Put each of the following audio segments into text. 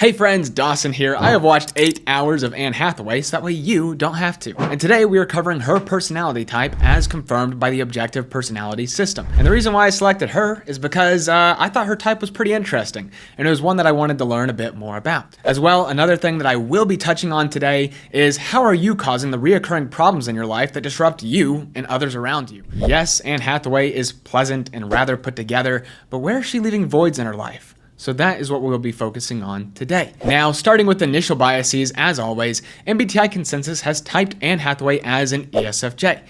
Hey friends, Dawson here. I have watched 8 hours of Anne Hathaway so that way you don't have to. And today we are covering her personality type as confirmed by the Objective Personality System. And the reason why I selected her is because I thought her type was pretty interesting, and it was one that I wanted to learn a bit more about. As well, another thing that I will be touching on today is how are you causing the reoccurring problems in your life that disrupt you and others around you? Yes, Anne Hathaway is pleasant and rather put together, but where is she leaving voids in her life? So that is what we'll be focusing on today. Now, starting with initial biases, as always, MBTI Consensus has typed Anne Hathaway as an ESFJ.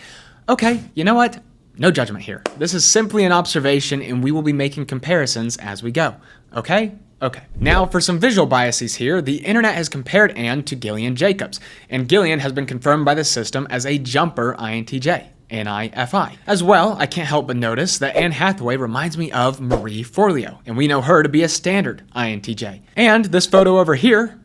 Okay, you know what? No judgment here. This is simply an observation and we will be making comparisons as we go. Okay? Okay. Now, for some visual biases here, the internet has compared Anne to Gillian Jacobs, and Gillian has been confirmed by the system as a jumper INTJ. NIFI. As well, I can't help but notice that Anne Hathaway reminds me of Marie Forleo, and we know her to be a standard INTJ. And this photo over here,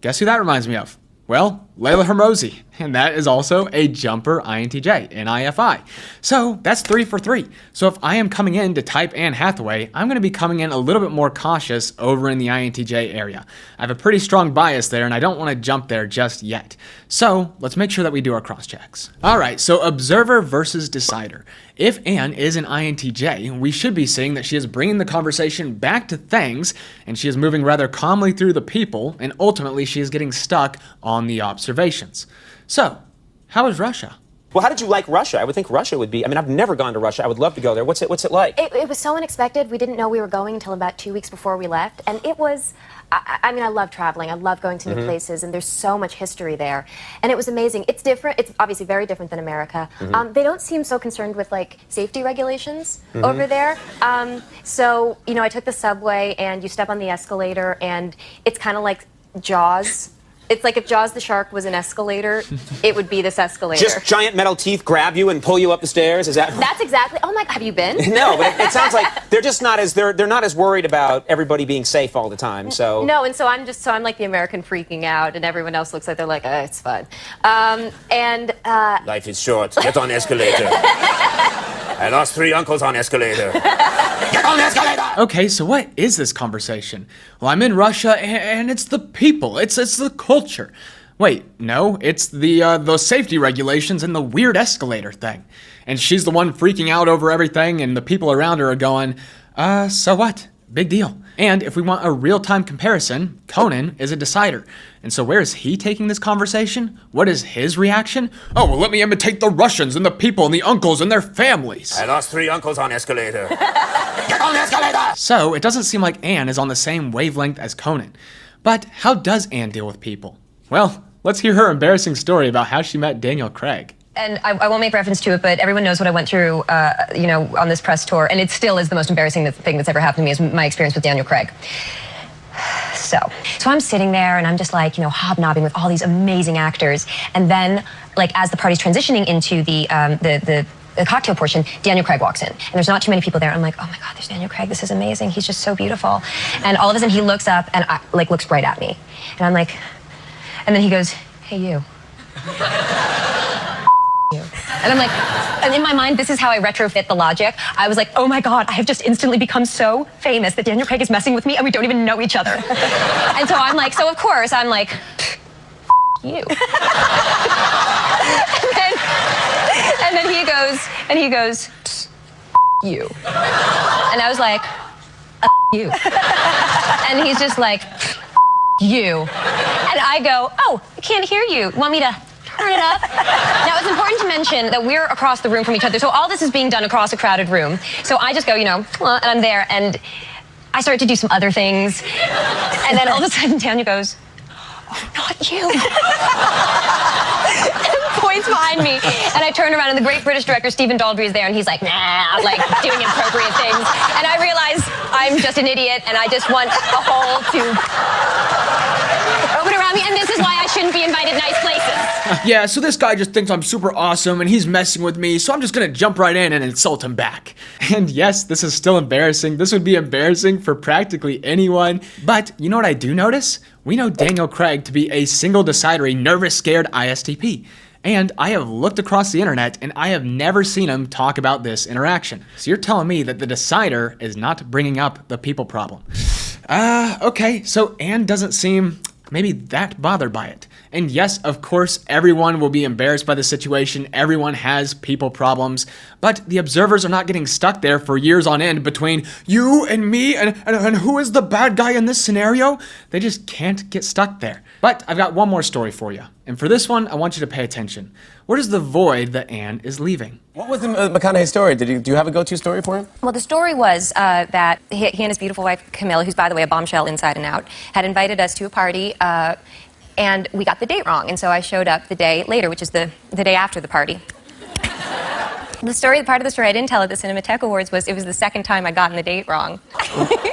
guess who that reminds me of? Well, Layla Hermosi, and that is also a jumper INTJ, NIFI. So that's 3 for 3. So if I am coming in to type Anne Hathaway, I'm going to be coming in a little bit more cautious over in the INTJ area. I have a pretty strong bias there, and I don't want to jump there just yet. So let's make sure that we do our cross checks. All right, so observer versus decider. If Anne is an INTJ, we should be seeing that she is bringing the conversation back to things, and she is moving rather calmly through the people, and ultimately she is getting stuck on the observations. So, how is Russia? Well, how did you like Russia? I would think Russia would be, I've never gone to Russia. I would love to go there. What's it like? It was so unexpected. We didn't know we were going until about 2 weeks before we left. And it was, I love traveling. I love going to new places, and there's so much history there. And it was amazing. It's different. It's obviously very different than America. They don't seem so concerned with, like, safety regulations over there. So, you know, I took the subway, and you step on the escalator, and it's kind of like Jaws. It's like if Jaws the shark was an escalator, it would be this escalator. Just giant metal teeth grab you and pull you up the stairs? Is that? That's exactly. Oh my God, have you been? No, but it sounds like they're just not as they're not as worried about everybody being safe all the time. So no, and so I'm like the American freaking out, and everyone else looks like they're like, it's fun. Life is short. Get on escalator. I lost 3 uncles on escalator. Get on escalator! Okay, so what is this conversation? Well, I'm in Russia, and it's the people. It's the culture. Wait, no, it's those safety regulations and the weird escalator thing. And she's the one freaking out over everything, and the people around her are going, so what? Big deal. And if we want a real-time comparison, Conan is a decider. And so where is he taking this conversation? What is his reaction? Oh, well, let me imitate the Russians and the people and the uncles and their families. I lost 3 uncles on escalator. Get on escalator! So it doesn't seem like Anne is on the same wavelength as Conan. But how does Anne deal with people? Well, let's hear her embarrassing story about how she met Daniel Craig. And I won't make reference to it, but everyone knows what I went through, on this press tour, and it still is the most embarrassing thing that's ever happened to me is my experience with Daniel Craig. So I'm sitting there, and I'm just like, hobnobbing with all these amazing actors, and then, like, as the party's transitioning into the cocktail portion, Daniel Craig walks in, and there's not too many people there. I'm like, oh my God, there's Daniel Craig. This is amazing. He's just so beautiful. And all of a sudden, he looks up and looks right at me, and I'm like, and then he goes, hey, you. And I'm like, and in my mind, this is how I retrofit the logic. I was like, oh my God, I have just instantly become so famous that Daniel Craig is messing with me and we don't even know each other. And so I'm like, of course, I'm like, you. and then he goes, you. And I was like, you. And he's just like, you. And I go, oh, I can't hear you. Want me to turn it up? Now, it's important to mention that we're across the room from each other, so all this is being done across a crowded room. So I just go, and I'm there, and I start to do some other things, and then all of a sudden, Daniel goes, oh, not you. And points behind me, and I turn around, and the great British director, Stephen Daldry, is there, and he's like, nah, like, doing inappropriate things. And I realize I'm just an idiot, and I just want a hole to open around me, and this is why I shouldn't be invited nice places. Yeah, so this guy just thinks I'm super awesome and he's messing with me, so I'm just gonna jump right in and insult him back. And yes, this is still embarrassing. This would be embarrassing for practically anyone. But you know what I do notice? We know Daniel Craig to be a single decidery, nervous, scared ISTP. And I have looked across the internet and I have never seen him talk about this interaction. So you're telling me that the decider is not bringing up the people problem. Okay, so Anne doesn't seem maybe that bothered by it. And yes, of course, everyone will be embarrassed by the situation. Everyone has people problems. But the observers are not getting stuck there for years on end between you and me and who is the bad guy in this scenario? They just can't get stuck there. But I've got one more story for you. And for this one, I want you to pay attention. What is the void that Anne is leaving? What was the McConaughey story? Do you have a go-to story for him? Well, the story was that he and his beautiful wife, Camilla, who's, by the way, a bombshell inside and out, had invited us to a party, and we got the date wrong. And so I showed up the day later, which is the day after the party. Part of the story I didn't tell at the Cinematheque Awards was it was the second time I'd gotten the date wrong.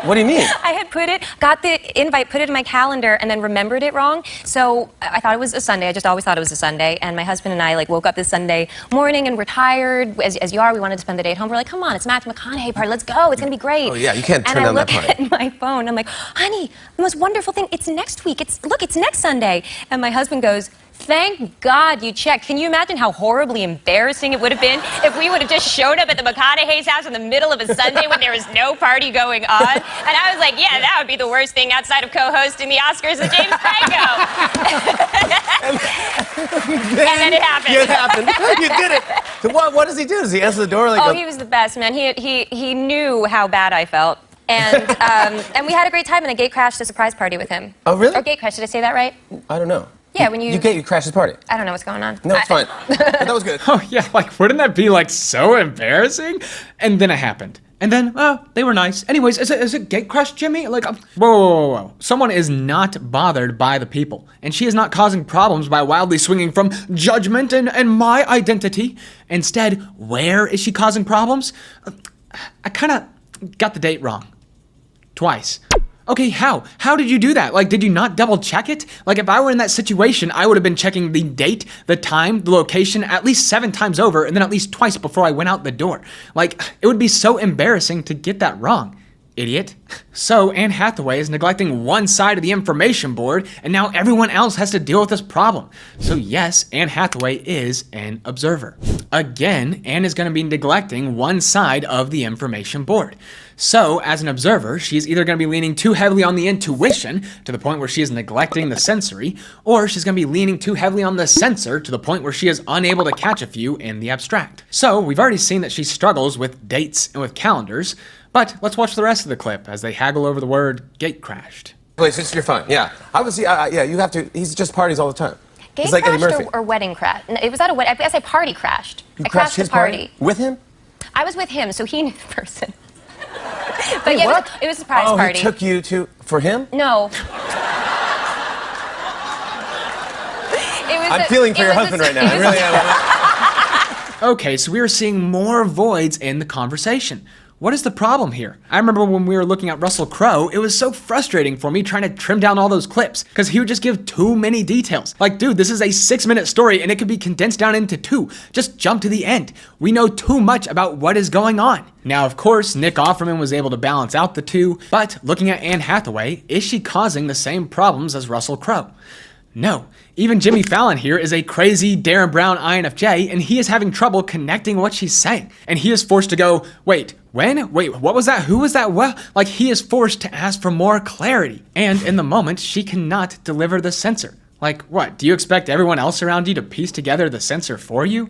What do you mean? I had got the invite, put it in my calendar, and then remembered it wrong. So I thought it was a Sunday. I just always thought it was a Sunday. And my husband and I woke up this Sunday morning and we're tired, as you are. We wanted to spend the day at home. We're like, come on, it's Matthew McConaughey party. Let's go. It's going to be great. Oh, yeah, you can't turn down that party. And I look at my phone. I'm like, honey, the most wonderful thing. It's next week. It's next Sunday. And my husband goes, thank God you checked. Can you imagine how horribly embarrassing it would have been if we would have just showed up at the McConaughey's house in the middle of a Sunday when there was no party going on? And I was like, yeah, that would be the worst thing outside of co-hosting the Oscars with James Franco. And then it happened. It happened. You did it. So what does he do? Does he answer the door? He was the best, man. He knew how bad I felt. And we had a great time, and I gate crashed a surprise party with him. Oh, really? Or gate crashed. Did I say that right? I don't know. Yeah, when you crashed his party. I don't know what's going on. No, it's fine. But that was good. Oh yeah, wouldn't that be so embarrassing? And then it happened. And then, they were nice. Anyways, is it gate crash, Jimmy? Whoa. Someone is not bothered by the people. And she is not causing problems by wildly swinging from judgment and my identity. Instead, where is she causing problems? I kind of got the date wrong. Twice. Okay, how? How did you do that? Did you not double check it? If I were in that situation, I would have been checking the date, the time, the location at least 7 times over and then at least twice before I went out the door. It would be so embarrassing to get that wrong. Idiot. So Anne Hathaway is neglecting one side of the information board, and now everyone else has to deal with this problem. So yes, Anne Hathaway is an observer. Again, Anne is going to be neglecting one side of the information board. So as an observer, she's either going to be leaning too heavily on the intuition to the point where she is neglecting the sensory, or she's going to be leaning too heavily on the sensor to the point where she is unable to catch a few in the abstract. So we've already seen that she struggles with dates and with calendars, but let's watch the rest of the clip as they haggle over the word gate crashed. Please, you're fine. Yeah. Obviously, yeah, you have to. He's just parties all the time. Gate He's like Eddie crashed Murphy. or wedding crash? It was at a wedding. I say party crashed. You I crashed crashed his the party. With him? I was with him, so he knew the person. But Wait, yeah, what? it was a surprise Oh, party. he took you for him? No. I'm feeling for your husband right now. I really am. Okay, so we are seeing more voids in the conversation. What is the problem here? I remember when we were looking at Russell Crowe, it was so frustrating for me trying to trim down all those clips because he would just give too many details. Dude, this is a 6-minute story and it could be condensed down into 2. Just jump to the end. We know too much about what is going on. Now, of course, Nick Offerman was able to balance out the 2, but looking at Anne Hathaway, is she causing the same problems as Russell Crowe? No. Even Jimmy Fallon here is a crazy Darren Brown INFJ, and he is having trouble connecting what she's saying. And he is forced to go, wait, when? Wait, what was that? Who was that? Well, he is forced to ask for more clarity. And in the moment, she cannot deliver the sensor. What? Do you expect everyone else around you to piece together the sensor for you?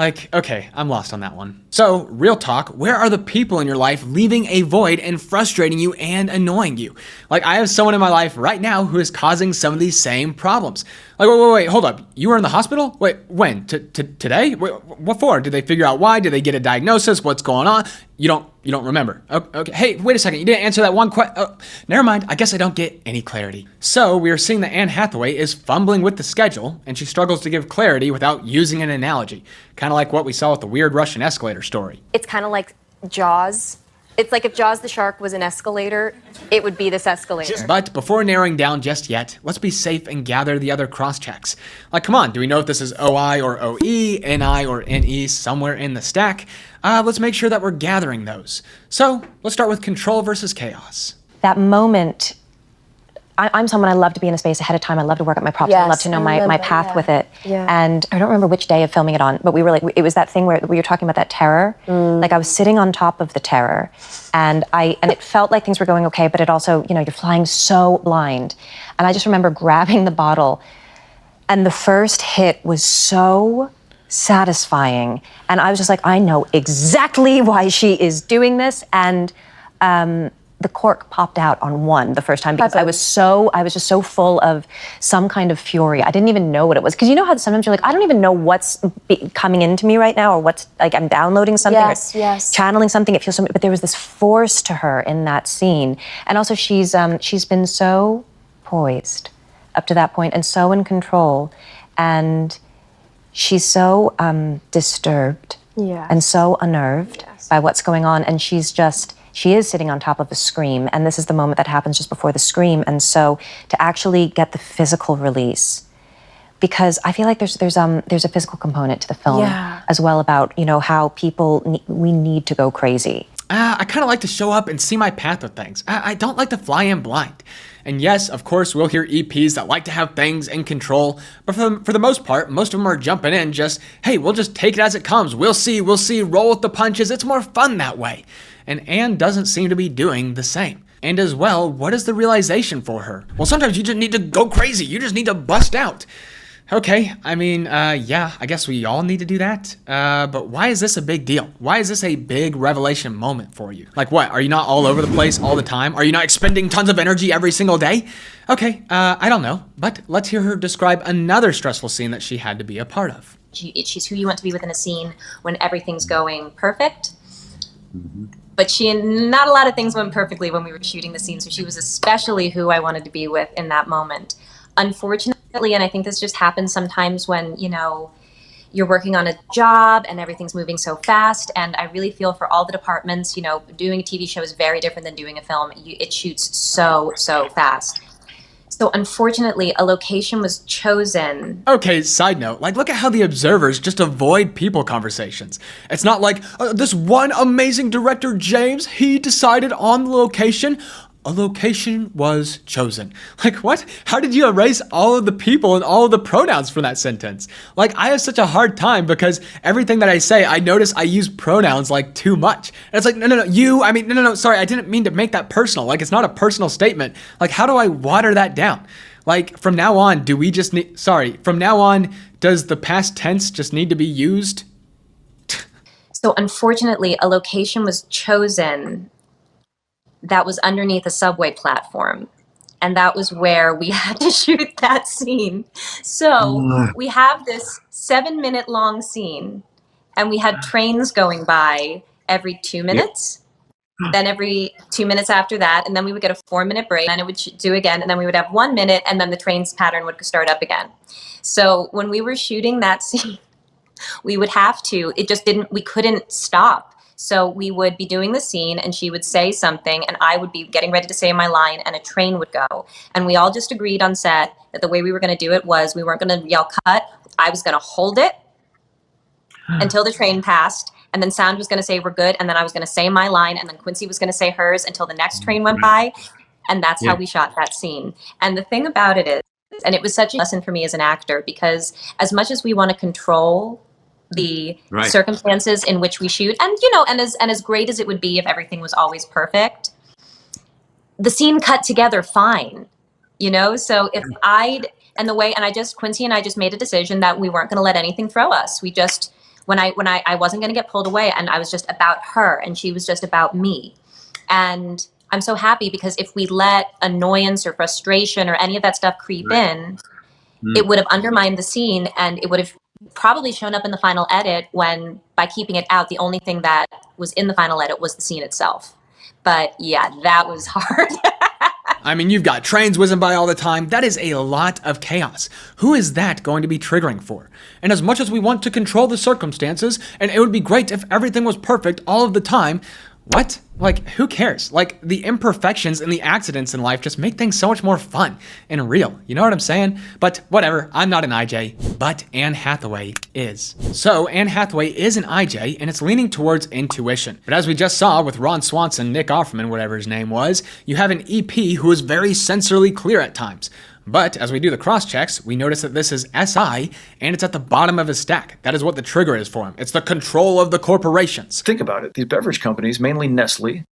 Okay, I'm lost on that one. So, real talk, where are the people in your life leaving a void and frustrating you and annoying you? I have someone in my life right now who is causing some of these same problems. Wait, hold up. You were in the hospital? Wait, when? Today? Wait, what for? Did they figure out why? Did they get a diagnosis? What's going on? You don't remember. Okay. Hey, wait a second. You didn't answer that one question. Oh, never mind. I guess I don't get any clarity. So we are seeing that Anne Hathaway is fumbling with the schedule, and she struggles to give clarity without using an analogy. Kind of like what we saw with the weird Russian escalator story. It's kind of like Jaws. It's like if Jaws the shark was an escalator, it would be this escalator. But before narrowing down just yet, let's be safe and gather the other cross-checks. Come on, do we know if this is OI or OE, NI or NE somewhere in the stack? Let's make sure that we're gathering those. So let's start with control versus chaos. That moment I'm someone, I love to be in a space ahead of time. I love to work up my props. I Yes, love to know I my remember, path yeah. with it. Yeah. And I don't remember which day of filming it on, but we were like, it was that thing where we were talking about that terror. Like I was sitting on top of the terror, and it felt like things were going okay, but it also, you know, you're flying so blind. And I just remember grabbing the bottle, and the first hit was so satisfying. And I was just like, I know exactly why she is doing this. And the cork popped out on one the first time because I was just so full of some kind of fury. I didn't even know what it was. Because you know how sometimes you're like, I don't even know what's coming into me right now, or what's, like, I'm downloading something, or channeling something. It feels so, but there was this force to her in that scene. And also she's been so poised up to that point and so in control. And she's so disturbed and so unnerved by what's going on. And she is sitting on top of a scream, and this is the moment that happens just before the scream. And so to actually get the physical release, because I feel like there's a physical component to the film as well, about, you know, how people we need to go crazy. I kind of like to show up and see my path with things. I don't like to fly in blind. And yes, of course, we'll hear EPs that like to have things in control, but for the most part, most of them are jumping in just, hey, we'll just take it as it comes. We'll see, roll with the punches. It's more fun that way. And Anne doesn't seem to be doing the same. And as well, what is the realization for her? Well, sometimes you just need to go crazy. You just need to bust out. Okay, I mean, yeah, I guess we all need to do that. But why is this a big deal? Why is this a big revelation moment for you? Like what? Are you not all over the place all the time? Are you not expending tons of energy every single day? Okay, I don't know. But let's hear her describe another stressful scene that she had to be a part of. She's who you want to be within a scene when everything's going perfect. But not a lot of things went perfectly when we were shooting the scene, so she was especially who I wanted to be with in that moment. Unfortunately, and I think this just happens sometimes when, you know, you're working on a job and everything's moving so fast, and I really feel for all the departments, you know, doing a TV show is very different than doing a film. It shoots so fast. So unfortunately, a location was chosen. Okay, side note, like look at how the observers just avoid people conversations. It's not like this one amazing director, James, he decided on the location. A location was chosen. Like what? How did you erase all of the people and all of the pronouns from that sentence? Like I have such a hard time because everything that I say, I notice I use pronouns like too much. And it's like, no, you, I mean, no, sorry, I didn't mean to make that personal. Like it's not a personal statement. Like how do I water that down? Like from now on, from now on, does the past tense just need to be used? So unfortunately, a location was chosen that was underneath a subway platform. And that was where we had to shoot that scene. So we have this 7-minute long scene, and we had trains going by every 2 minutes. Then every 2 minutes after that, and then we would get a 4-minute break, and it would do again, and then we would have 1 minute, and then the train's pattern would start up again. So when we were shooting that scene, we would have to, we couldn't stop. So we would be doing the scene and she would say something and I would be getting ready to say my line and a train would go. And we all just agreed on set that the way we were going to do it was we weren't going to yell cut. I was going to hold it until the train passed. And then sound was going to say we're good. And then I was going to say my line. And then Quincy was going to say hers until the next train went by. And that's how we shot that scene. And the thing about it is, and it was such a lesson for me as an actor, because as much as we want to control the circumstances in which we shoot, and you know, and as great as it would be if everything was always perfect, the scene cut together fine, you know. So if Quincy and I just made a decision that we weren't going to let anything throw us. We just when I wasn't going to get pulled away, and I was just about her and she was just about me. And I'm so happy because if we let annoyance or frustration or any of that stuff creep in, it would have undermined the scene, and it would have probably shown up in the final edit when, by keeping it out, the only thing that was in the final edit was the scene itself. But yeah, that was hard. I mean, you've got trains whizzing by all the time. That is a lot of chaos. Who is that going to be triggering for? And as much as we want to control the circumstances, and it would be great if everything was perfect all of the time, What? Like, who cares? Like, the imperfections and the accidents in life just make things so much more fun and real. You know what I'm saying? But whatever, I'm not an IJ, but Anne Hathaway is. So, Anne Hathaway is an IJ, and it's leaning towards intuition. But as we just saw with Ron Swanson, Nick Offerman, whatever his name was, you have an EP who is very sensorily clear at times. But as we do the cross-checks, we notice that this is SI, and it's at the bottom of his stack. That is what the trigger is for him. It's the control of the corporations. Think about it. These beverage companies, mainly Nestle,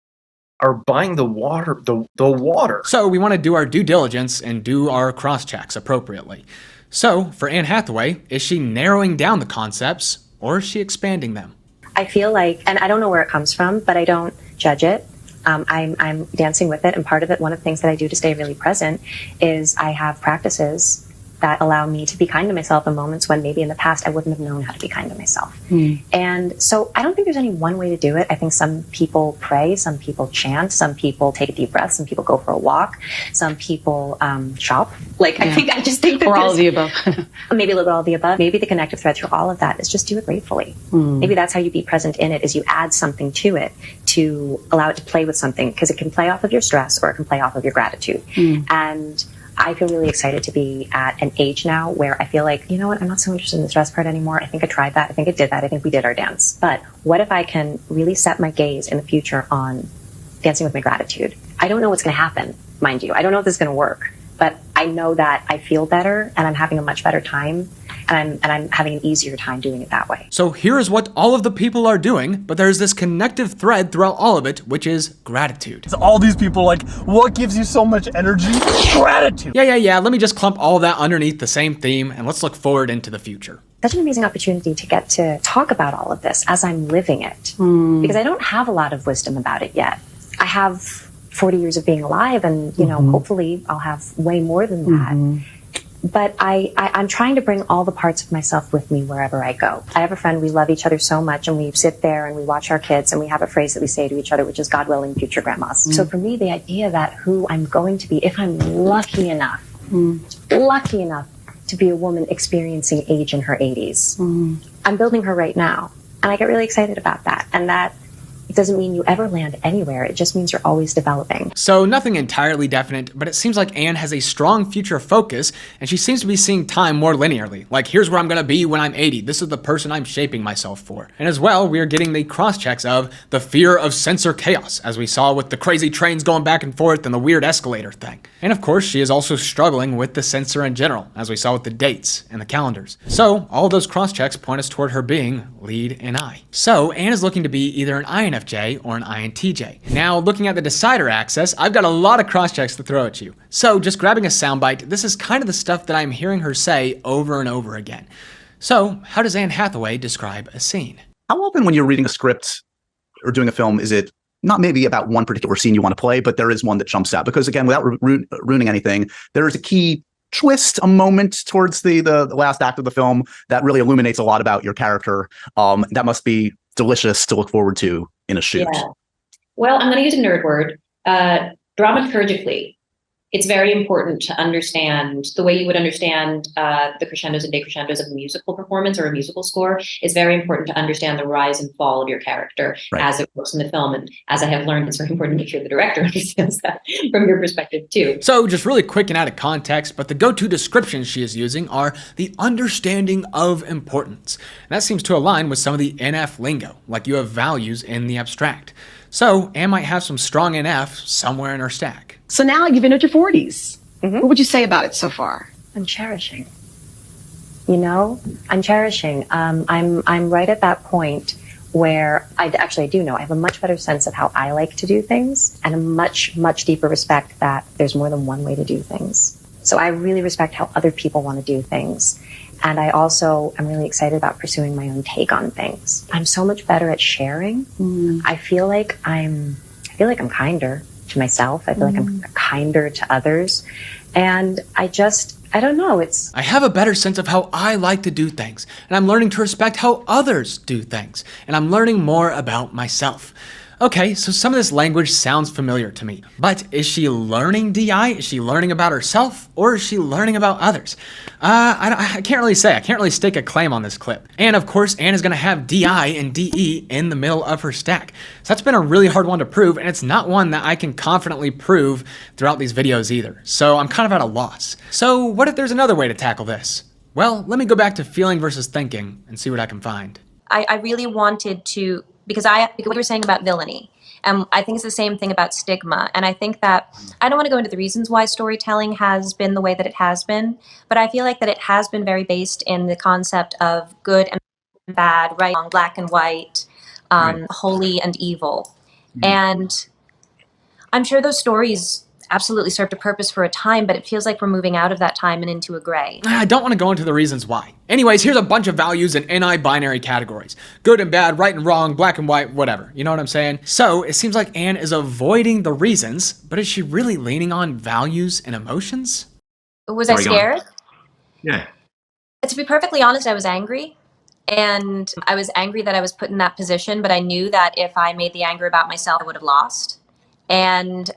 are buying the water, the water. So we want to do our due diligence and do our cross-checks appropriately. So for Anne Hathaway, is she narrowing down the concepts, or is she expanding them? I feel like, and I don't know where it comes from, but I don't judge it. I'm dancing with it, and part of it, one of the things that I do to stay really present is I have practices that allow me to be kind to myself in moments when maybe in the past I wouldn't have known how to be kind to myself. And so I don't think there's any one way to do it. I think some people pray, some people chant, some people take a deep breath, some people go for a walk, some people shop. Like, I just think that or all of the above. maybe a little bit all of the above. Maybe the connective thread through all of that is just do it gratefully. Maybe that's how you be present in it, is you add something to it to allow it to play with something, because it can play off of your stress or it can play off of your gratitude. And I feel really excited to be at an age now where I feel like, you know what, I'm not so interested in the stress part anymore. I think I tried that. I think I did that. I think we did our dance. But what if I can really set my gaze in the future on dancing with my gratitude? I don't know what's going to happen, mind you. I don't know if this is going to work, but I know that I feel better and I'm having a much better time, and I'm having an easier time doing it that way. So here is what all of the people are doing, but there's this connective thread throughout all of it, which is gratitude. All these people like, what gives you so much energy? Gratitude. Yeah. Let me just clump all of that underneath the same theme, and let's look forward into the future. Such an amazing opportunity to get to talk about all of this as I'm living it, because I don't have a lot of wisdom about it yet. I have 40 years of being alive, and you know, hopefully I'll have way more than that. But I'm trying to bring all the parts of myself with me wherever I go. I have a friend, we love each other so much, and we sit there and we watch our kids, and we have a phrase that we say to each other, which is, God willing, future grandmas. So for me, the idea that who I'm going to be, if I'm lucky enough to be a woman experiencing age in her 80s, I'm building her right now. And I get really excited about that. And that it doesn't mean you ever land anywhere. It just means you're always developing. So nothing entirely definite, but it seems like Anne has a strong future focus, and she seems to be seeing time more linearly. Like, here's where I'm going to be when I'm 80. This is the person I'm shaping myself for. And as well, we are getting the cross-checks of the fear of sensor chaos, as we saw with the crazy trains going back and forth and the weird escalator thing. And of course, she is also struggling with the sensor in general, as we saw with the dates and the calendars. So all of those cross-checks point us toward her being lead and I. So Anne is looking to be either an INFJ or an INTJ. Now, looking at the decider axis, I've got a lot of cross-checks to throw at you. So just grabbing a soundbite, this is kind of the stuff that I'm hearing her say over and over again. So how does Anne Hathaway describe a scene? How often when you're reading a script or doing a film is it not maybe about one particular scene you want to play, but there is one that jumps out? Because again, without ruining anything, there is a key twist, a moment towards the last act of the film that really illuminates a lot about your character. That must be delicious to look forward to in a shoot. Yeah. Well, I'm going to use a nerd word. Dramaturgically, it's very important to understand the way you would understand the crescendos and decrescendos of a musical performance or a musical score. It's very important to understand the rise and fall of your character as it works in the film. And as I have learned, it's very important to make sure the director understands that from your perspective too. So just really quick and out of context, but the go-to descriptions she is using are the understanding of importance. And that seems to align with some of the NF lingo, like you have values in the abstract. So Anne might have some strong NF somewhere in her stack. So now you've entered your 40s. What would you say about it so far? I'm cherishing. You know, I'm cherishing. I'm right at that point where I do know I have a much better sense of how I like to do things, and a much, much deeper respect that there's more than one way to do things. So I really respect how other people want to do things. And I also am really excited about pursuing my own take on things. I'm so much better at sharing. I feel like I'm kinder to myself. I feel like I'm kinder to others. And I don't know, I have a better sense of how I like to do things, and I'm learning to respect how others do things, and I'm learning more about myself. Okay, so some of this language sounds familiar to me, but is she learning DI? Is she learning about herself, or is she learning about others? I can't really say. I can't really stake a claim on this clip. And of course, Anne is going to have DI and DE in the middle of her stack. So that's been a really hard one to prove, and it's not one that I can confidently prove throughout these videos either. So I'm kind of at a loss. So what if there's another way to tackle this? Well, let me go back to feeling versus thinking and see what I can find. I really wanted to, because what you were saying about villainy, and I think it's the same thing about stigma. And I think that, I don't want to go into the reasons why storytelling has been the way that it has been, but I feel like that it has been very based in the concept of good and bad, right, wrong, black and white, holy and evil. And I'm sure those stories absolutely served a purpose for a time, but it feels like we're moving out of that time and into a gray. I don't want to go into the reasons why. Anyways, here's a bunch of values in NI binary categories. Good and bad, right and wrong, black and white, whatever. You know what I'm saying? So it seems like Anne is avoiding the reasons, but is she really leaning on values and emotions? Was I scared? Yeah. To be perfectly honest, I was angry. And I was angry that I was put in that position, but I knew that if I made the anger about myself, I would have lost. And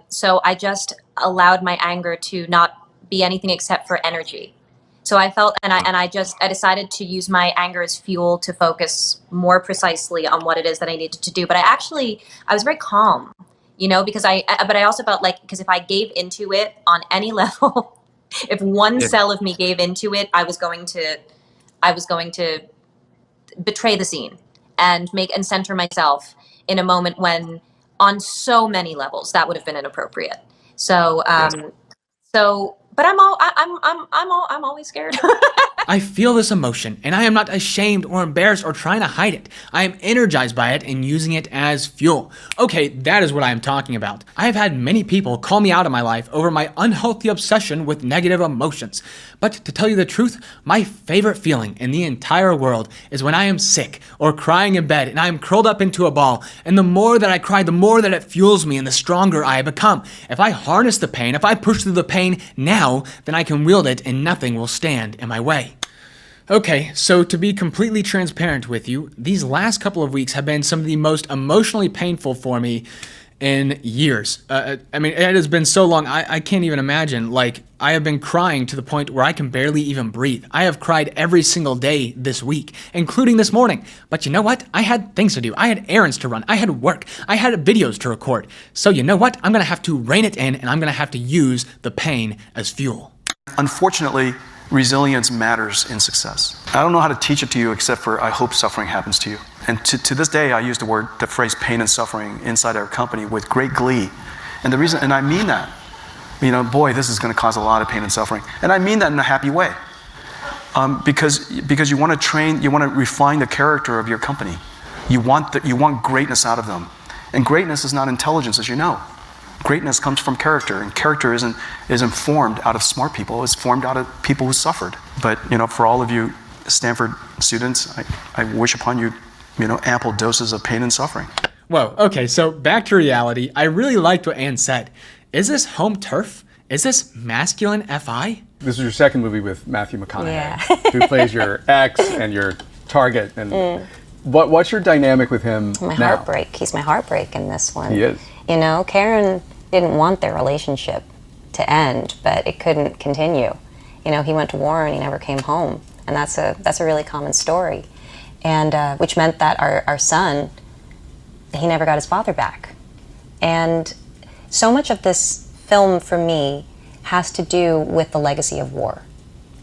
so I just allowed my anger to not be anything except for energy. So I felt, and I decided to use my anger as fuel to focus more precisely on what it is that I needed to do. But I was very calm, you know, because but I also felt like, because if I gave into it on any level, if one cell of me gave into it, I was going to betray the scene and center myself in a moment when, on so many levels, that would have been inappropriate. So, but I'm always scared. I feel this emotion, and I am not ashamed or embarrassed or trying to hide it. I am energized by it and using it as fuel. Okay, that is what I am talking about. I have had many people call me out in my life over my unhealthy obsession with negative emotions. But to tell you the truth, my favorite feeling in the entire world is when I am sick or crying in bed and I am curled up into a ball. And the more that I cry, the more that it fuels me and the stronger I become. If I harness the pain, if I push through the pain now, then I can wield it and nothing will stand in my way. Okay, so to be completely transparent with you, these last couple of weeks have been some of the most emotionally painful for me in years. I mean, it has been so long, I can't even imagine. Like, I have been crying to the point where I can barely even breathe. I have cried every single day this week, including this morning. But you know what? I had things to do. I had errands to run. I had work. I had videos to record. So you know what? I'm going to have to rein it in, and I'm going to have to use the pain as fuel. Unfortunately, resilience matters in success. I don't know how to teach it to you except for I hope suffering happens to you. And to this day, I use the phrase pain and suffering inside our company with great glee. And the reason, and I mean that, you know, boy, this is going to cause a lot of pain and suffering. And I mean that in a happy way. Because you want to train, you want to refine the character of your company. You want greatness out of them. And greatness is not intelligence, as you know. Greatness comes from character, and character isn't formed out of smart people. It's formed out of people who suffered. But, you know, for all of you Stanford students, I wish upon you, you know, ample doses of pain and suffering. Whoa, okay, so back to reality. I really liked what Anne said. Is this home turf? Is this masculine FI? This is your second movie with Matthew McConaughey, who plays your ex and your target. And what's your dynamic with him now? Heartbreak. He's my heartbreak in this one. He is. You know, Karen didn't want their relationship to end, but it couldn't continue. You know, he went to war and he never came home, and that's a really common story, and which meant that our son, he never got his father back. And so much of this film for me has to do with the legacy of war.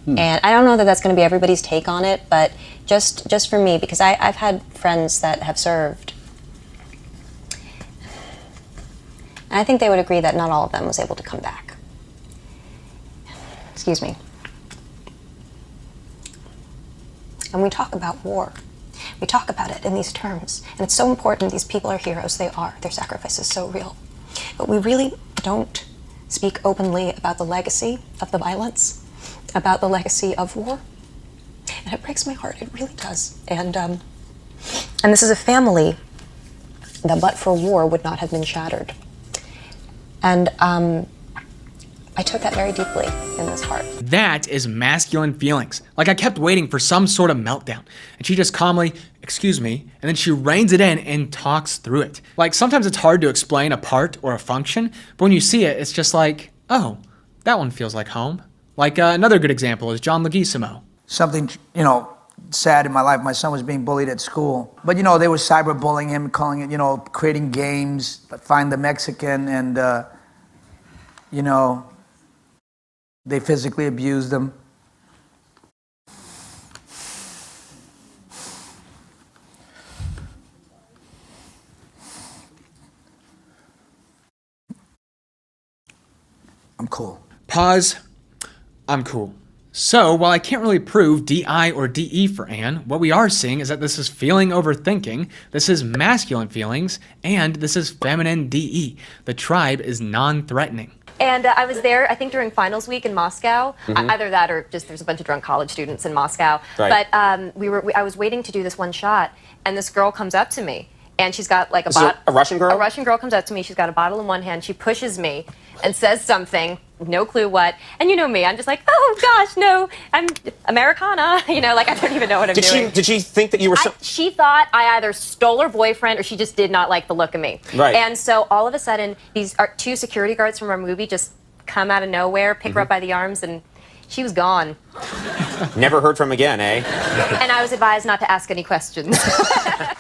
And I don't know that that's going to be everybody's take on it, but just for me, because I've had friends that have served, and I think they would agree that not all of them was able to come back. Excuse me. And we talk about war. We talk about it in these terms. And it's so important. These people are heroes. They are. Their sacrifice is so real. But we really don't speak openly about the legacy of the violence, about the legacy of war. And it breaks my heart. It really does. And this is a family that, but for war, would not have been shattered. And I took that very deeply in this part. That is masculine feelings. Like I kept waiting for some sort of meltdown, and she just calmly, excuse me, and then she reins it in and talks through it. Like sometimes it's hard to explain a part or a function, but when you see it, it's just like, oh, that one feels like home. Like another good example is John Leguizamo. Something, you know, sad in my life. My son was being bullied at school. But, you know, they were cyberbullying him, calling it, you know, creating games, Find the Mexican, and, you know, they physically abused him. I'm cool. Pause. I'm cool. So, while I can't really prove DI or DE for Anne, what we are seeing is that this is feeling overthinking, this is masculine feelings, and this is feminine DE. The tribe is non-threatening. And I was there, I think, during finals week in Moscow. Either that or just there's a bunch of drunk college students in Moscow. Right. But I was waiting to do this one shot, and this girl comes up to me, and she's got like a Russian girl? A Russian girl comes up to me. She's got a bottle in one hand. She pushes me and says something, no clue what. And you know me, I'm just like, oh gosh, no, I'm Americana. You know, like I don't even know what I'm doing. Did she think that you were? She thought I either stole her boyfriend or she just did not like the look of me. Right. And so all of a sudden, these two security guards from our movie just come out of nowhere, pick her up by the arms, and she was gone. Never heard from again, eh? And I was advised not to ask any questions.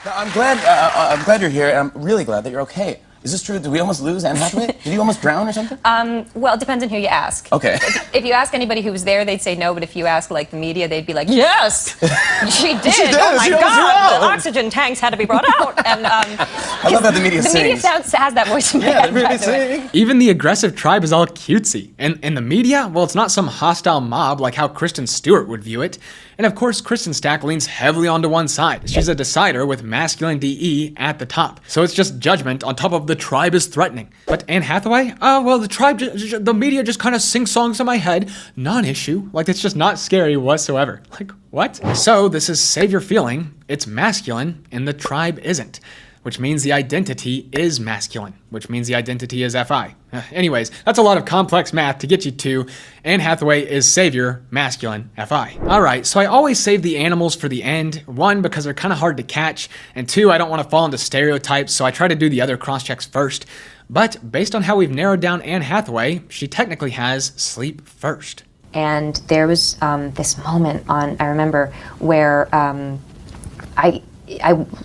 I'm glad you're here, and I'm really glad that you're okay. Is this true? Did we almost lose Anne Hathaway? Did you almost drown or something? Well, it depends on who you ask. Okay. If you ask anybody who was there, they'd say no, but if you ask like the media, they'd be like, yes, she did. She did. Oh my She almost God, the drowned. oxygen tanks had to be brought out. And I love that the media the media sings. has that voice in my Yeah, head, they really by the way. sing. Even the aggressive tribe is all cutesy. And in the media, well, it's not some hostile mob like how Kristen Stewart would view it. And of course, Kristen Stack leans heavily onto one side. She's a decider with masculine DE at the top. So it's just judgment on top of the tribe is threatening. But Anne Hathaway? Well, the tribe, the media just kind of sing songs in my head. Non-issue. Like, it's just not scary whatsoever. Like, what? So this is savior feeling. It's masculine, and the tribe isn't. Which means the identity is masculine, which means the identity is FI. Anyways, that's a lot of complex math to get you to Anne Hathaway is savior, masculine, FI. Alright, so I always save the animals for the end. One, because they're kind of hard to catch, and two, I don't want to fall into stereotypes, so I try to do the other cross-checks first. But based on how we've narrowed down Anne Hathaway, she technically has sleep first. And there was this moment I remember, where I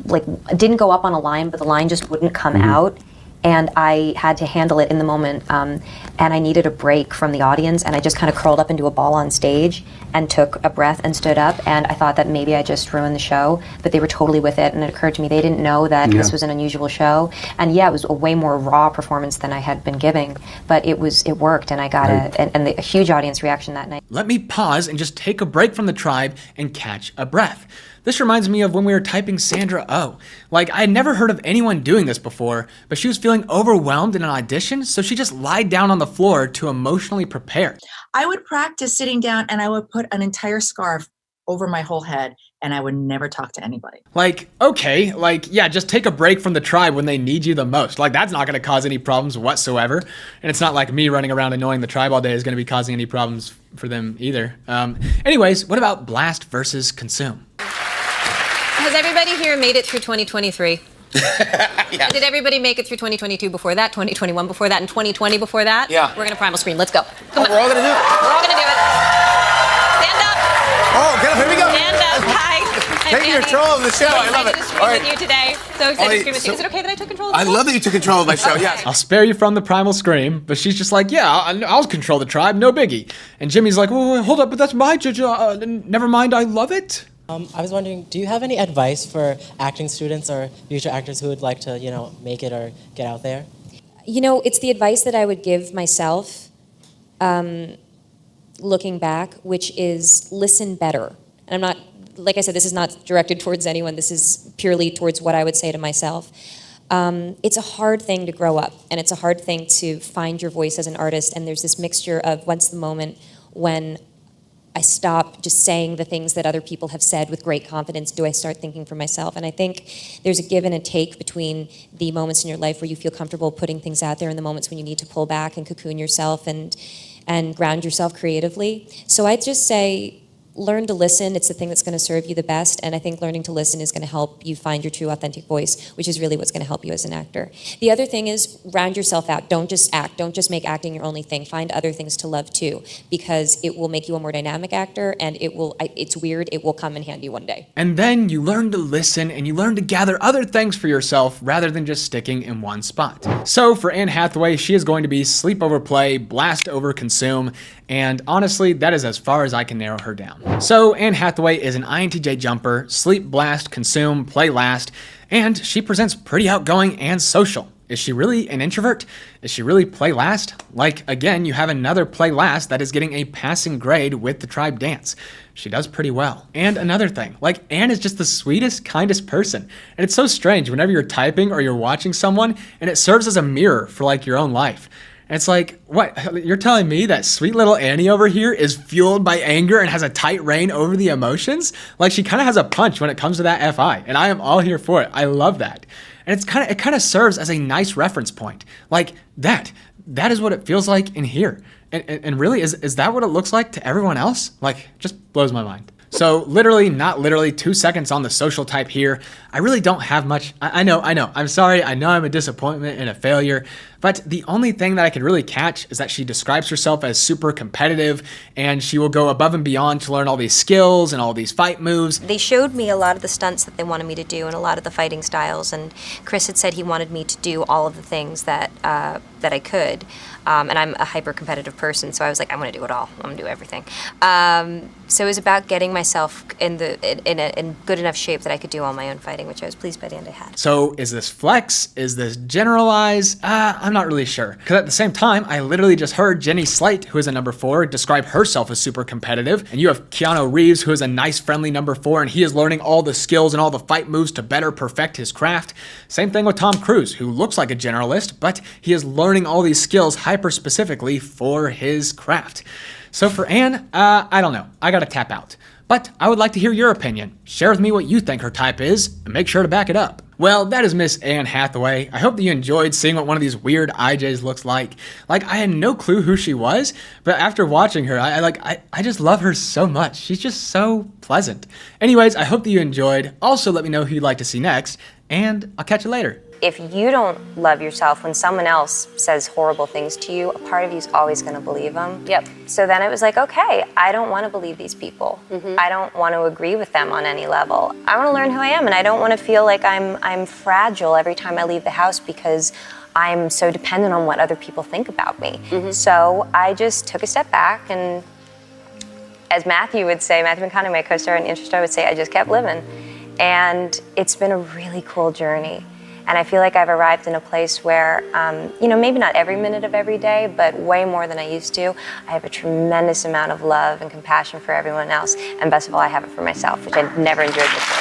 like didn't go up on a line, but the line just wouldn't come out, and I had to handle it in the moment, and I needed a break from the audience, and I just kind of curled up into a ball on stage and took a breath and stood up, and I thought that maybe I just ruined the show, but they were totally with it, and it occurred to me they didn't know that this was an unusual show, and yeah, it was a way more raw performance than I had been giving, but it worked, and I got a huge audience reaction that night. Let me pause and just take a break from the tribe and catch a breath. This reminds me of when we were typing Sandra Oh. Like, I had never heard of anyone doing this before, but she was feeling overwhelmed in an audition, so she just lied down on the floor to emotionally prepare. I would practice sitting down and I would put an entire scarf over my whole head and I would never talk to anybody. Like, okay, like, yeah, just take a break from the tribe when they need you the most. Like, that's not going to cause any problems whatsoever. And it's not like me running around annoying the tribe all day is going to be causing any problems for them either. Anyways, what about blast versus consume? Has everybody here made it through 2023? Yeah. Did everybody make it through 2022 before that, 2021 before that, and 2020 before that? Yeah. We're going to primal screen. Let's go. Come on. We're all gonna do it. We're all going to do it. Stand up. Oh, get up. Here we go. Stand up. Hi. I'm Taking Annie. control of the show. I love it. To scream All right. with you today. So excited to scream with you. so- Is it okay that I took control of I the love that you took control of my show. Yeah. I'll spare you from the primal scream, but she's just like, yeah, I'll control the tribe, no biggie. And Jimmy's like, well, hold up, but that's my judge. Never mind, I love it. I was wondering, do you have any advice for acting students or future actors who would like to, make it or get out there? It's the advice that I would give myself, looking back, which is listen better. And I'm not, like I said, this is not directed towards anyone. This is purely towards what I would say to myself. It's a hard thing to grow up, and it's a hard thing to find your voice as an artist. And there's this mixture of what's the moment when I stop just saying the things that other people have said with great confidence, do I start thinking for myself? And I think there's a give and a take between the moments in your life where you feel comfortable putting things out there and the moments when you need to pull back and cocoon yourself and and ground yourself creatively. So I'd just say, learn to listen. It's the thing that's going to serve you the best, and I think learning to listen is going to help you find your true authentic voice, which is really what's going to help you as an actor. The other thing is round yourself out. Don't just act. Don't just make acting your only thing. Find other things to love too, because it will make you a more dynamic actor, and it's weird, it will come in handy one day. And then you learn to listen and you learn to gather other things for yourself rather than just sticking in one spot. So for Anne Hathaway, she is going to be sleep over play, blast over consume, and honestly, that is as far as I can narrow her down. So Anne Hathaway is an INTJ jumper, sleep, blast, consume, play last, and she presents pretty outgoing and social. Is she really an introvert? Is she really play last? Like, again, you have another play last that is getting a passing grade with the tribe dance. She does pretty well. And another thing, like, Anne is just the sweetest, kindest person. And it's so strange whenever you're typing or you're watching someone and it serves as a mirror for like your own life. And it's like, what? You're telling me that sweet little Annie over here is fueled by anger and has a tight rein over the emotions? Like, she kind of has a punch when it comes to that FI, and I am all here for it. I love that. And it kind of serves as a nice reference point. Like, that is what it feels like in here. And really, is that what it looks like to everyone else? Like, just blows my mind. So literally, not literally, 2 seconds on the social type here. I really don't have much. I know. I'm sorry. I know I'm a disappointment and a failure. But the only thing that I could really catch is that she describes herself as super competitive, and she will go above and beyond to learn all these skills and all these fight moves. They showed me a lot of the stunts that they wanted me to do and a lot of the fighting styles, and Chris had said he wanted me to do all of the things that I could. And I'm a hyper-competitive person, so I was like, I'm going to do it all. I'm going to do everything. So it was about getting myself in good enough shape that I could do all my own fighting, which I was pleased by the end I had. So is this flex? Is this generalize? I'm not really sure. Because at the same time, I literally just heard Jenny Slate, who is a number 4, describe herself as super competitive. And you have Keanu Reeves, who is a nice, friendly number 4, and he is learning all the skills and all the fight moves to better perfect his craft. Same thing with Tom Cruise, who looks like a generalist, but he is learning all these skills hyper-specifically for his craft. So for Anne, I don't know. I gotta tap out. But I would like to hear your opinion. Share with me what you think her type is, and make sure to back it up. Well, that is Miss Anne Hathaway. I hope that you enjoyed seeing what one of these weird IJs looks like. Like, I had no clue who she was, but after watching her, I just love her so much. She's just so pleasant. Anyways, I hope that you enjoyed. Also, let me know who you'd like to see next, and I'll catch you later. If you don't love yourself, when someone else says horrible things to you, a part of you is always going to believe them. Yep. So then it was like, okay, I don't want to believe these people. I don't want to agree with them on any level. I want to learn who I am, and I don't want to feel like I'm fragile every time I leave the house because I'm so dependent on what other people think about me. So I just took a step back, and as Matthew would say, Matthew McConaughey, my co-star and intro would say, I just kept living. And it's been a really cool journey. And I feel like I've arrived in a place where, maybe not every minute of every day, but way more than I used to. I have a tremendous amount of love and compassion for everyone else. And best of all, I have it for myself, which I never enjoyed before.